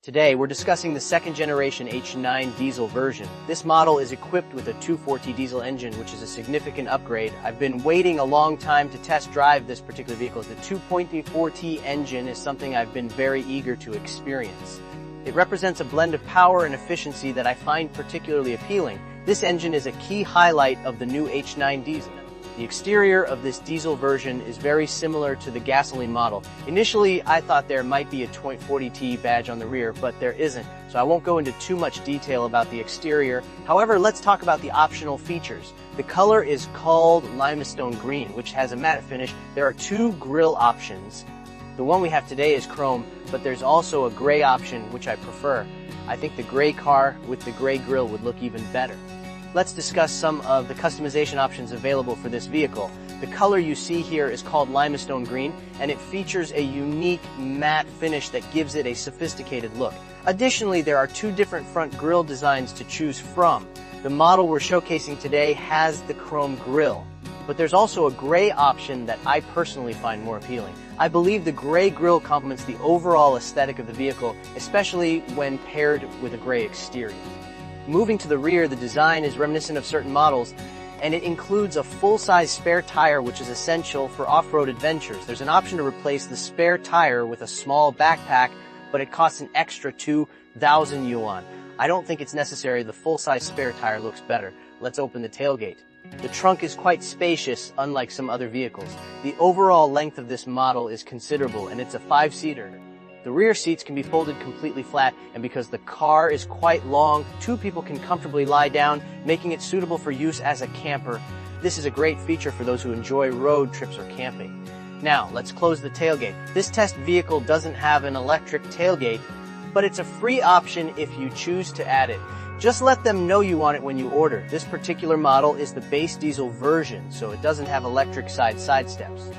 Today, we're discussing the second generation H9 diesel version. This model is equipped with a 240 diesel engine, which is a significant upgrade. I've been waiting a long time to test drive this particular vehicle. The 2.4T engine is something I've been very eager to experience. It represents a blend of power and efficiency that I find particularly appealing. This engine is a key highlight of the new H9 diesel. The exterior of this diesel version is very similar to the gasoline model. Initially, I thought there might be a 2.40T badge on the rear, but there isn't, so I won't go into too much detail about the exterior. However, let's talk about the optional features. The color is called limestone green, which has a matte finish. There are two grille options. The one we have today is chrome, but there's also a gray option, which I prefer. I think the gray car with the gray grille would look even better. Let's discuss some of the customization options available for this vehicle. The color you see here is called limestone green, and it features a unique matte finish that gives it a sophisticated look. Additionally, there are two different front grille designs to choose from. The model we're showcasing today has the chrome grille, but there's also a gray option that I personally find more appealing. I believe the gray grille complements the overall aesthetic of the vehicle, especially when paired with a gray exterior. Moving to the rear, the design is reminiscent of certain models, and it includes a full-size spare tire, which is essential for off-road adventures. There's an option to replace the spare tire with a small backpack, but it costs an extra 2,000 yuan. I don't think it's necessary. The full-size spare tire looks better. Let's open the tailgate. The trunk is quite spacious, unlike some other vehicles. The overall length of this model is considerable, and it's a 5-seater. The rear seats can be folded completely flat, and because the car is quite long, two people can comfortably lie down, making it suitable for use as a camper. This is a great feature for those who enjoy road trips or camping. Now, let's close the tailgate. This test vehicle doesn't have an electric tailgate, but it's a free option if you choose to add it. Just let them know you want it when you order. This particular model is the base diesel version, so it doesn't have electric side steps.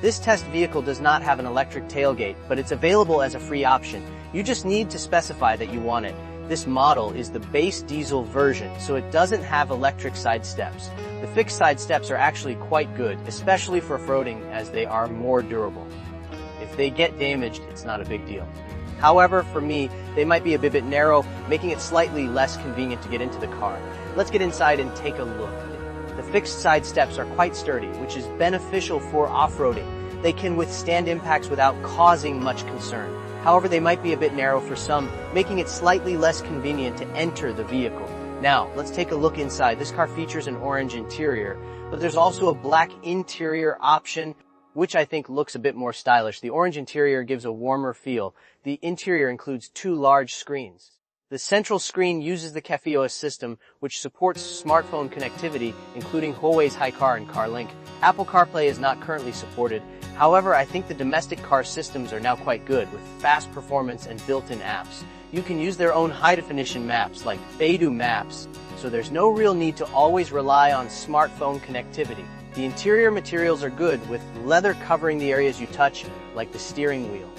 This test vehicle does not have an electric tailgate, but it's available as a free option. You just need to specify that you want it. This model is the base diesel version, so it doesn't have electric side steps. The fixed side steps are actually quite good, especially for off-roading, as they are more durable. If they get damaged, it's not a big deal. However, for me, they might be a bit narrow, making it slightly less convenient to get into the car. Let's get inside and take a look. The fixed side steps are quite sturdy, which is beneficial for off-roading. They can withstand impacts without causing much concern. However, they might be a bit narrow for some, making it slightly less convenient to enter the vehicle. Now, let's take a look inside. This car features an orange interior, but there's also a black interior option, which I think looks a bit more stylish. The orange interior gives a warmer feel. The interior includes two large screens. The central screen uses the CafeOS system, which supports smartphone connectivity, including Huawei's HiCar and CarLink. Apple CarPlay is not currently supported. However, I think the domestic car systems are now quite good, with fast performance and built-in apps. You can use their own high-definition maps, like Beidou Maps, so there's no real need to always rely on smartphone connectivity. The interior materials are good, with leather covering the areas you touch, like the steering wheel.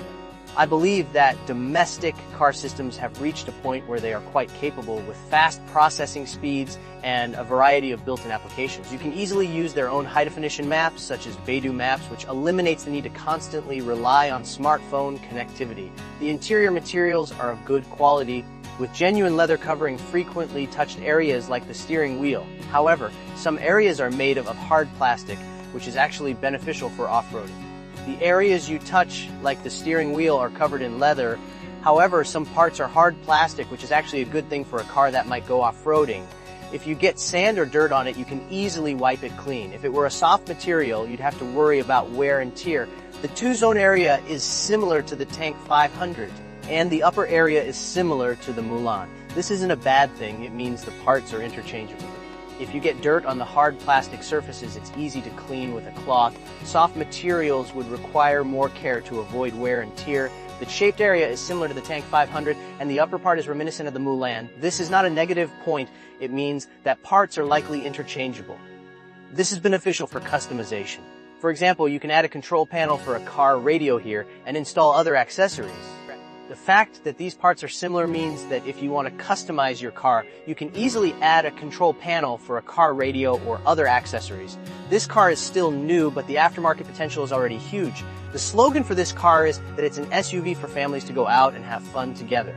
I believe that domestic car systems have reached a point where they are quite capable with fast processing speeds and a variety of built-in applications. You can easily use their own high-definition maps, such as Beidou Maps, which eliminates the need to constantly rely on smartphone connectivity. The interior materials are of good quality, with genuine leather covering frequently touched areas like the steering wheel. However, some areas are made of hard plastic, which is actually beneficial for off-roading. The areas you touch, like the steering wheel, are covered in leather. However, some parts are hard plastic, which is actually a good thing for a car that might go off-roading. If you get sand or dirt on it, you can easily wipe it clean. If it were a soft material, you'd have to worry about wear and tear. The two-zone area is similar to the Tank 500, and the upper area is similar to the Mulan. This isn't a bad thing. It means the parts are interchangeable. If you get dirt on the hard plastic surfaces, it's easy to clean with a cloth. Soft materials would require more care to avoid wear and tear. The shaped area is similar to the Tank 500, and the upper part is reminiscent of the Mulan. This is not a negative point. It means that parts are likely interchangeable. This is beneficial for customization. For example, you can add a control panel for a car radio here and install other accessories. The fact that these parts are similar means that if you want to customize your car, you can easily add a control panel for a car radio or other accessories. This car is still new, but the aftermarket potential is already huge. The slogan for this car is that it's an SUV for families to go out and have fun together.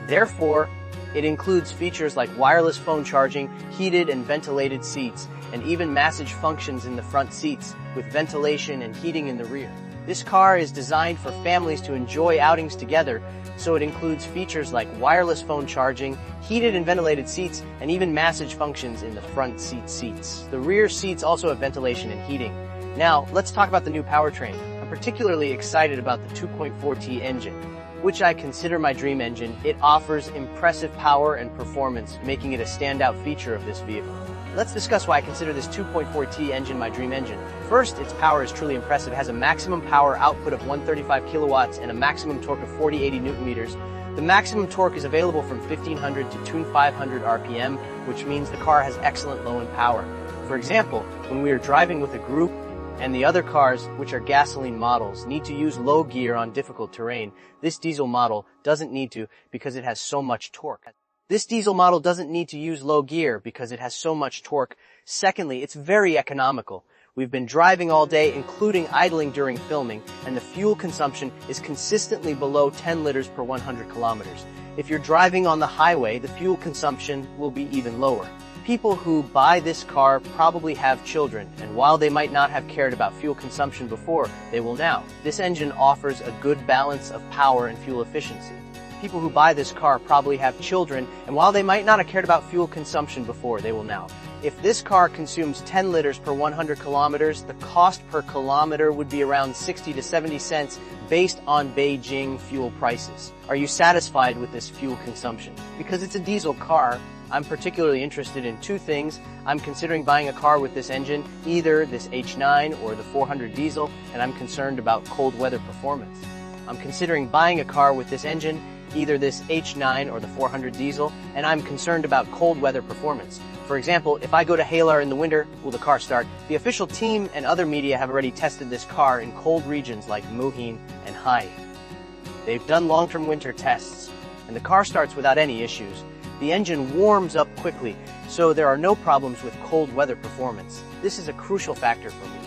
Therefore, it includes features like wireless phone charging, heated and ventilated seats, and even massage functions in the front seats, with ventilation and heating in the rear. This car is designed for families to enjoy outings together, so it includes features like wireless phone charging, heated and ventilated seats, and even massage functions in the front seats. The rear seats also have ventilation and heating. Now, let's talk about the new powertrain. I'm particularly excited about the 2.4T engine, which I consider my dream engine. It offers impressive power and performance, making it a standout feature of this vehicle. Let's discuss why I consider this 2.4T engine my dream engine. First, its power is truly impressive. It has a maximum power output of 135 kilowatts and a maximum torque of 40-80 newton meters. The maximum torque is available from 1500 to 2500 RPM, which means the car has excellent low-end power. For example, when we are driving with a group and the other cars, which are gasoline models, need to use low gear on difficult terrain, this diesel model doesn't need to because it has so much torque. This diesel model doesn't need to use low gear because it has so much torque. Secondly, it's very economical. We've been driving all day, including idling during filming, and the fuel consumption is consistently below 10 liters per 100 kilometers. If you're driving on the highway, the fuel consumption will be even lower. People who buy this car probably have children, and while they might not have cared about fuel consumption before, they will now. This engine offers a good balance of power and fuel efficiency. People who buy this car probably have children, and while they might not have cared about fuel consumption before, they will now. If this car consumes 10 liters per 100 kilometers, the cost per kilometer would be around 60 to 70 cents based on Beijing fuel prices. Are you satisfied with this fuel consumption? Because it's a diesel car, I'm particularly interested in two things. I'm considering buying a car with this engine, either this H9 or the 400 diesel, and I'm concerned about cold weather performance. I'm considering buying a car with this engine, either this H9 or the 400 diesel, and I'm concerned about cold weather performance. For example, if I go to Halar in the winter, will the car start? The official team and other media have already tested this car in cold regions like Muhin and Hai. They've done long-term winter tests, and the car starts without any issues. The engine warms up quickly, so there are no problems with cold weather performance. This is a crucial factor for me.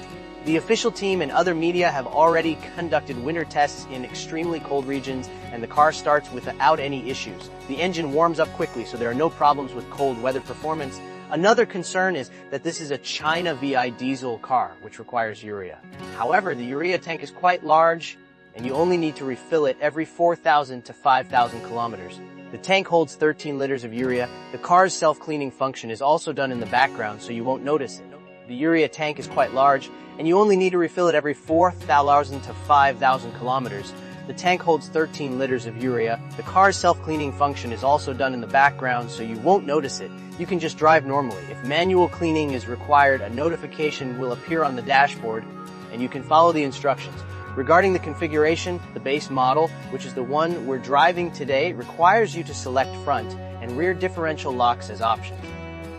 The official team and other media have already conducted winter tests in extremely cold regions, and the car starts without any issues. The engine warms up quickly, so there are no problems with cold weather performance. Another concern is that this is a China VI diesel car, which requires urea. However, the urea tank is quite large, and you only need to refill it every 4,000 to 5,000 kilometers. The tank holds 13 liters of urea. The car's self-cleaning function is also done in the background, so you won't notice it. The urea tank is quite large, and you only need to refill it every 4,000 to 5,000 kilometers. The tank holds 13 liters of urea. The car's self-cleaning function is also done in the background, so you won't notice it. You can just drive normally. If manual cleaning is required, a notification will appear on the dashboard, and you can follow the instructions. Regarding the configuration, the base model, which is the one we're driving today, requires you to select front and rear differential locks as options.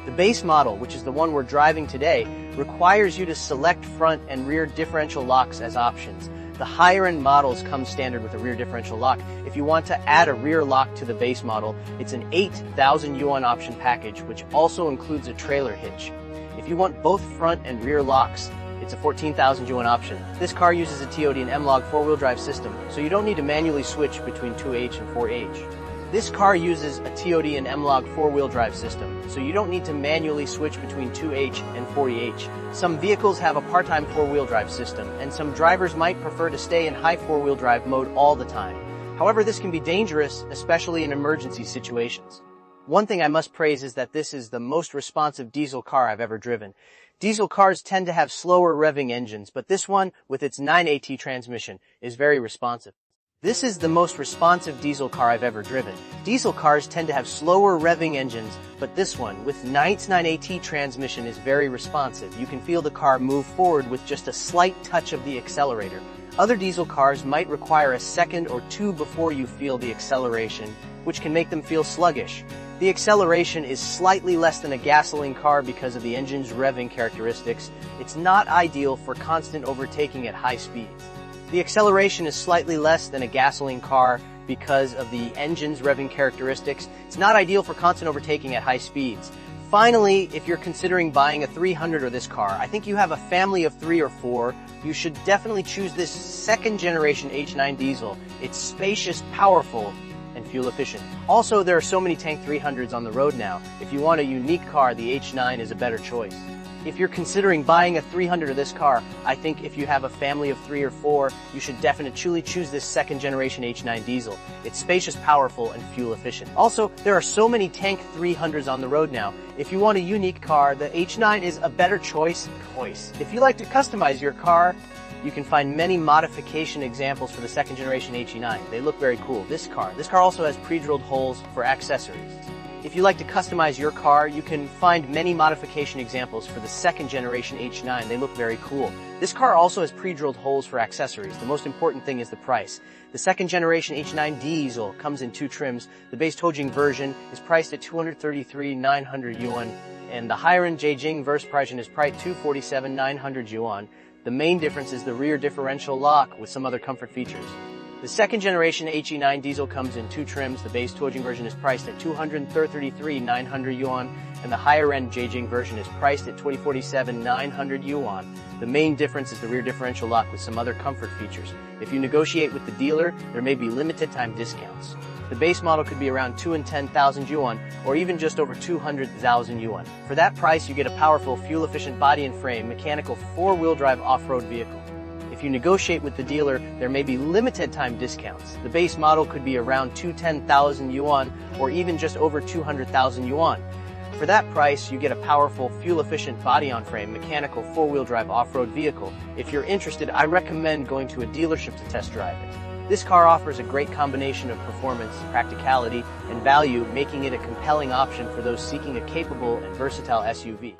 The base model, which is the one we're driving today, requires you to select front and rear differential locks as options. The higher-end models come standard with a rear differential lock. If you want to add a rear lock to the base model, it's an 8,000 yuan option package, which also includes a trailer hitch. If you want both front and rear locks, it's a 14,000 yuan option. This car uses a TOD and M-Log four-wheel drive system, so you don't need to manually switch between 2H and 4H. This car uses a TOD and M-Log four-wheel drive system, so you don't need to manually switch between 2H and 4H. Some vehicles have a part-time four-wheel drive system, and some drivers might prefer to stay in high four-wheel drive mode all the time. However, this can be dangerous, especially in emergency situations. One thing I must praise is that this is the most responsive diesel car I've ever driven. Diesel cars tend to have slower revving engines, but this one, with its 9AT transmission, is very responsive. This is the most responsive diesel car I've ever driven. Diesel cars tend to have slower revving engines, but this one, with its 9AT transmission, is very responsive. You can feel the car move forward with just a slight touch of the accelerator. Other diesel cars might require a second or two before you feel the acceleration, which can make them feel sluggish. The acceleration is slightly less than a gasoline car because of the engine's revving characteristics. It's not ideal for constant overtaking at high speeds. The acceleration is slightly less than a gasoline car because of the engine's revving characteristics. It's not ideal for constant overtaking at high speeds. Finally, if you're considering buying a 300 or this car, I think you have a family of 3 or 4, you should definitely choose this second generation H9 diesel. It's spacious, powerful, and fuel efficient. Also, there are so many tank 300s on the road now. If you want a unique car, the H9 is a better choice. If you're considering buying a 300 or this car, I think if you have a family of 3 or 4, you should definitely choose this second generation H9 diesel. It's spacious, powerful, and fuel efficient. Also, there are so many tank 300s on the road now. If you want a unique car, the H9 is a better choice. If you like to customize your car, you can find many modification examples for the second generation H9. They look very cool. This car also has pre-drilled holes for accessories. If you like to customize your car, you can find many modification examples for the second generation H9. They look very cool. This car also has pre-drilled holes for accessories. The most important thing is the price. The second generation H9 diesel comes in 2 trims. The base Tojing version is priced at 233,900 yuan, and the higher-end Beijing version is priced 247,900 yuan. The main difference is the rear differential lock with some other comfort features. The second generation H9 diesel comes in 2 trims. The base Tojing version is priced at 233,900 yuan, and the higher-end Beijing version is priced at 247,900 yuan. The main difference is the rear differential lock with some other comfort features. If you negotiate with the dealer, there may be limited time discounts. The base model could be around 210,000 yuan, or even just over 200,000 yuan. For that price, you get a powerful, fuel-efficient body and frame, mechanical 4-wheel drive off-road vehicle. If you negotiate with the dealer, there may be limited time discounts. The base model could be around 210,000 yuan, or even just over 200,000 yuan. For that price, you get a powerful, fuel-efficient body-on-frame, mechanical 4-wheel drive off-road vehicle. If you're interested, I recommend going to a dealership to test drive it. This car offers a great combination of performance, practicality, and value, making it a compelling option for those seeking a capable and versatile SUV.